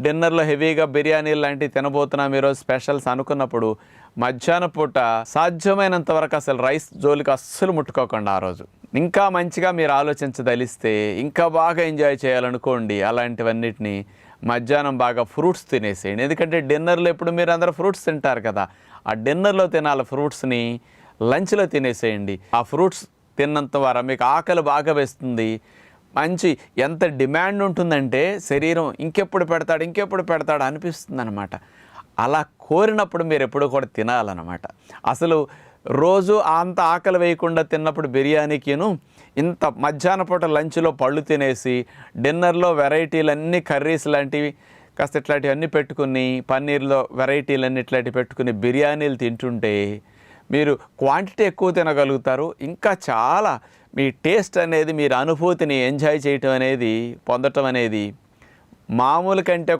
డిన్నర్లో హెవీగా బిర్యానీలు లాంటివి తినబోతున్నాం ఈరోజు స్పెషల్స్ అనుకున్నప్పుడు మధ్యాహ్నం పూట సాధ్యమైనంత వరకు అసలు రైస్ జోలికి అస్సలు ముట్టుకోకుండా ఆ రోజు ఇంకా మంచిగా మీరు ఆలోచించదలిస్తే ఇంకా బాగా ఎంజాయ్ చేయాలనుకోండి అలాంటివన్నిటిని మధ్యాహ్నం బాగా ఫ్రూట్స్ తినేసేయండి. ఎందుకంటే డిన్నర్లో ఎప్పుడు మీరు అందరూ ఫ్రూట్స్ తింటారు కదా, ఆ డిన్నర్లో తినాలి ఫ్రూట్స్ని లంచ్లో తినేసేయండి. ఆ ఫ్రూట్స్ తిన్నంత వరకు మీకు ఆకలి బాగా వేస్తుంది. మంచి ఎంత డిమాండ్ ఉంటుందంటే శరీరం ఇంకెప్పుడు పెడతాడు అనిపిస్తుంది అనమాట. అలా కోరినప్పుడు మీరు ఎప్పుడు కూడా తినాలన్నమాట. అసలు రోజు అంత ఆకలి వేయకుండా తిన్నప్పుడు బిర్యానీకిను ఇంత మధ్యాహ్న పూట లంచ్లో పళ్ళు తినేసి డిన్నర్లో వెరైటీలన్నీ కర్రీస్ లాంటివి కాస్త ఇట్లాంటివన్నీ పెట్టుకుని పన్నీర్లో వెరైటీలన్నీ ఇట్లాంటివి పెట్టుకుని బిర్యానీలు తింటుంటే మీరు క్వాంటిటీ ఎక్కువ తినగలుగుతారు. ఇంకా చాలా మీ టేస్ట్ అనేది మీరు అనుభూతిని ఎంజాయ్ చేయటం అనేది పొందటం అనేది మామూలు కంటే